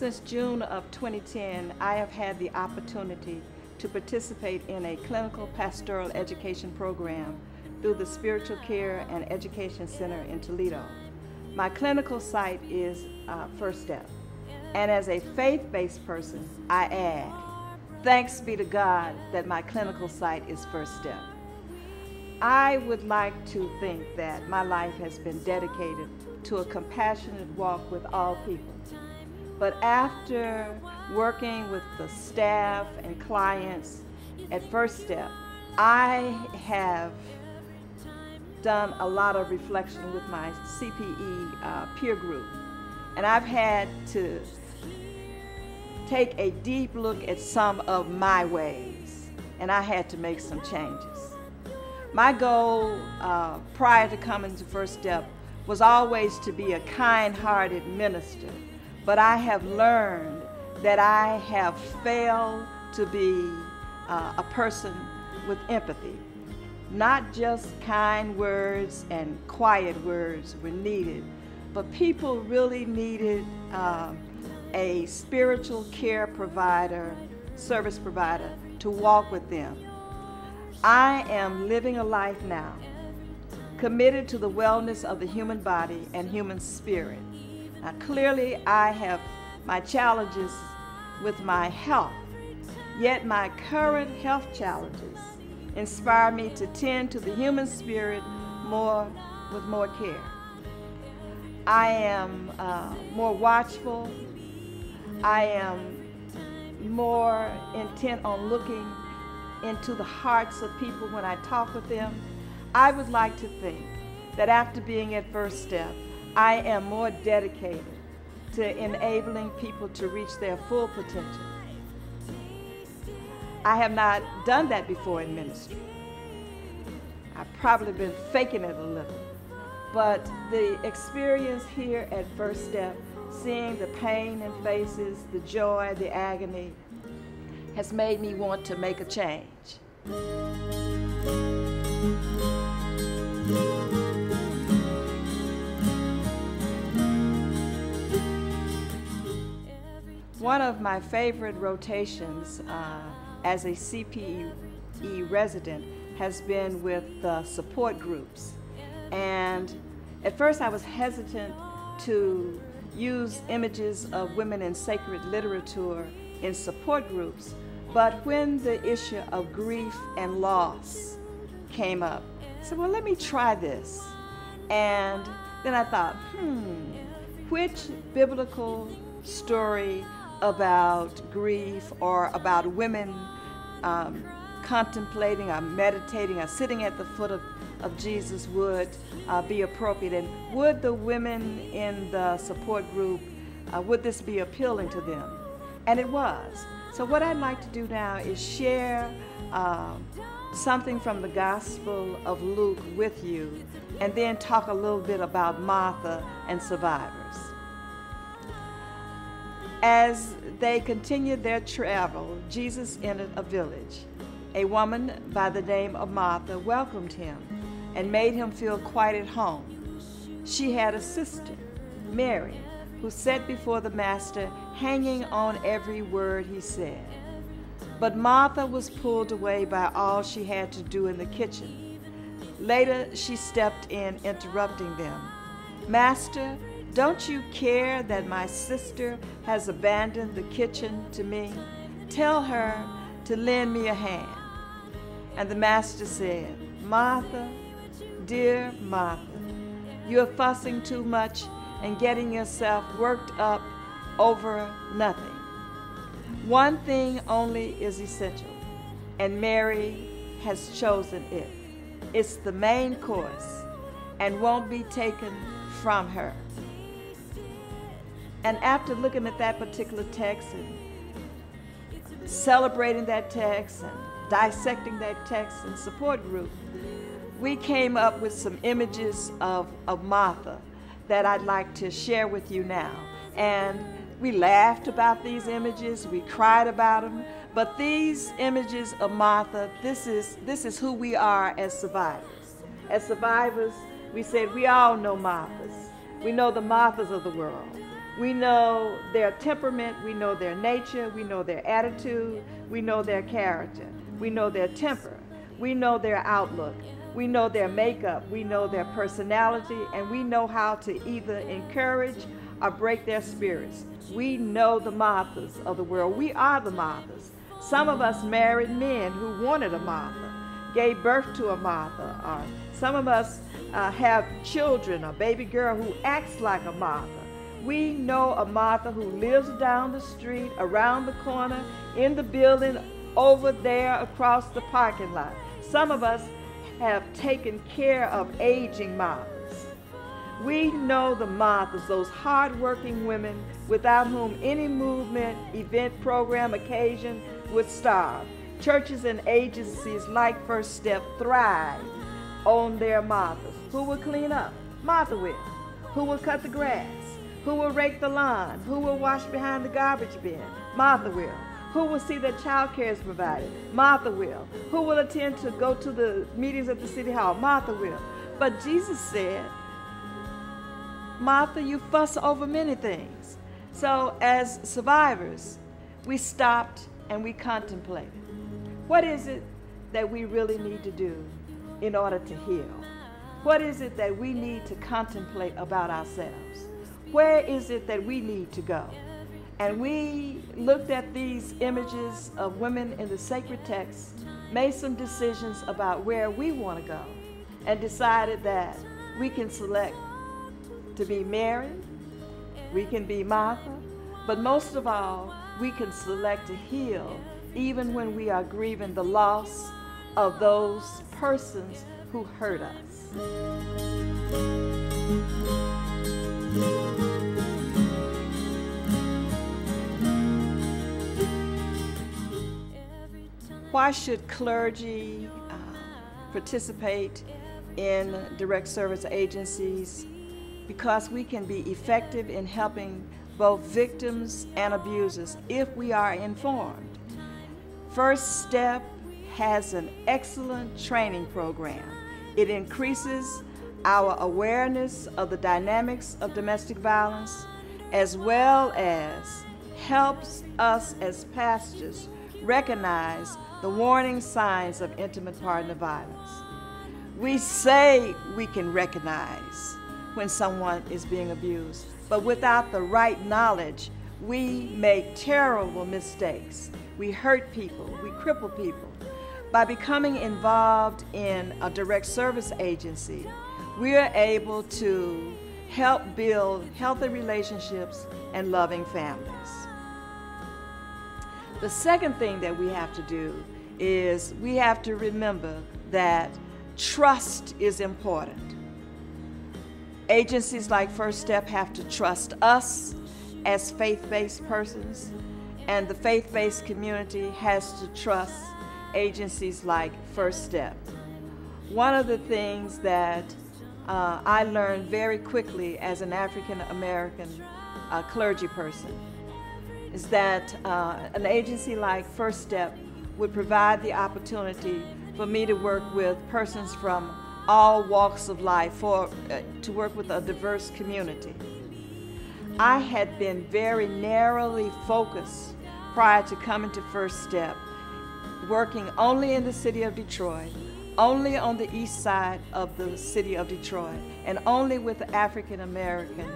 Since June of 2010, I have had the opportunity to participate in a clinical pastoral education program through the Spiritual Care and Education Center in Toledo. My clinical site is FirstStep, and as a faith-based person, I add, thanks be to God that my clinical site is FirstStep. I would like to think that my life has been dedicated to a compassionate walk with all people. But after working with the staff and clients at FirstStep, I have done a lot of reflection with my CPE peer group. And I've had to take a deep look at some of my ways, and I had to make some changes. My goal prior to coming to FirstStep was always to be a kind-hearted minister, but I have learned that I have failed to be a person with empathy. Not just kind words and quiet words were needed, but people really needed a spiritual care provider, service provider, to walk with them. I am living a life now committed to the wellness of the human body and human spirit. Now, clearly, I have my challenges with my health, yet my current health challenges inspire me to tend to the human spirit with more care. I am more watchful. I am more intent on looking into the hearts of people when I talk with them. I would like to think that after being at FirstStep, I am more dedicated to enabling people to reach their full potential. I have not done that before in ministry. I've probably been faking it a little. But the experience here at FirstStep, seeing the pain in faces, the joy, the agony, has made me want to make a change. One of my favorite rotations as a CPE resident has been with the support groups. And at first I was hesitant to use images of women in sacred literature in support groups, but when the issue of grief and loss came up, I said, well, let me try this. And then I thought, which biblical story about grief or about women contemplating or meditating or sitting at the foot of Jesus would be appropriate? And would the women in the support group, would this be appealing to them? And it was. So what I'd like to do now is share something from the Gospel of Luke with you, and then talk a little bit about Martha and survivors. As they continued their travel, Jesus entered a village. A woman by the name of Martha welcomed him and made him feel quite at home. She had a sister, Mary, who sat before the Master, hanging on every word he said. But Martha was pulled away by all she had to do in the kitchen. Later, she stepped in, interrupting them. Master, don't you care that my sister has abandoned the kitchen to me? Tell her to lend me a hand. And the Master said, Martha, dear Martha, you're fussing too much and getting yourself worked up over nothing. One thing only is essential, and Mary has chosen it. It's the main course and won't be taken from her. And after looking at that particular text and celebrating that text and dissecting that text in support group, we came up with some images of Martha that I'd like to share with you now. And we laughed about these images, we cried about them, but these images of Martha, this is who we are as survivors. As survivors, we said we all know Marthas. We know the Marthas of the world. We know their temperament, we know their nature, we know their attitude, we know their character, we know their temper, we know their outlook, we know their makeup, we know their personality, and we know how to either encourage or break their spirits. We know the Marthas of the world. We are the Marthas. Some of us married men who wanted a Martha, gave birth to a Martha, or some of us have children, a baby girl who acts like a Martha. We know a Martha who lives down the street, around the corner, in the building, over there across the parking lot. Some of us have taken care of aging Marthas. We know the Marthas, those hard-working women without whom any movement, event, program, occasion would starve. Churches and agencies like FirstStep thrive on their Marthas. Who will clean up? Martha will. Who will cut the grass? Who will rake the lawn? Who will wash behind the garbage bin? Martha will. Who will see that child care is provided? Martha will. Who will attend to go to the meetings at the city hall? Martha will. But Jesus said, Martha, you fuss over many things. So as survivors, we stopped and we contemplated. What is it that we really need to do in order to heal? What is it that we need to contemplate about ourselves? Where is it that we need to go? And we looked at these images of women in the sacred text, made some decisions about where we want to go, and decided that we can select to be Mary, we can be Martha, but most of all, we can select to heal even when we are grieving the loss of those persons who hurt us. Why should clergy participate in direct service agencies? Because we can be effective in helping both victims and abusers if we are informed. FirstStep has an excellent training program. It increases our awareness of the dynamics of domestic violence, as well as helps us as pastors recognize the warning signs of intimate partner violence. We say we can recognize when someone is being abused, but without the right knowledge, we make terrible mistakes. We hurt people, we cripple people. By becoming involved in a direct service agency, we are able to help build healthy relationships and loving families. The second thing that we have to do is we have to remember that trust is important. Agencies like FirstStep have to trust us as faith-based persons, and the faith-based community has to trust agencies like FirstStep. One of the things that I learned very quickly as an African American clergy person is that an agency like FirstStep would provide the opportunity for me to work with persons from all walks of life, to work with a diverse community. I had been very narrowly focused prior to coming to FirstStep, working only in the city of Detroit, only on the east side of the city of Detroit, and only with African American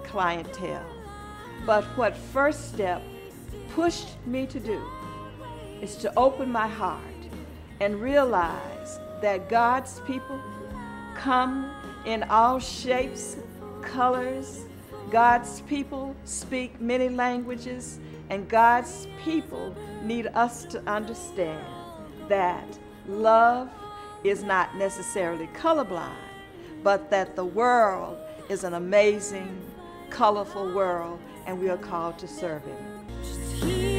clientele. But what FirstStep pushed me to do is to open my heart and realize that God's people come in all shapes, colors. God's people speak many languages, and God's people need us to understand that love is not necessarily colorblind, but that the world is an amazing, colorful world, and we are called to serve it.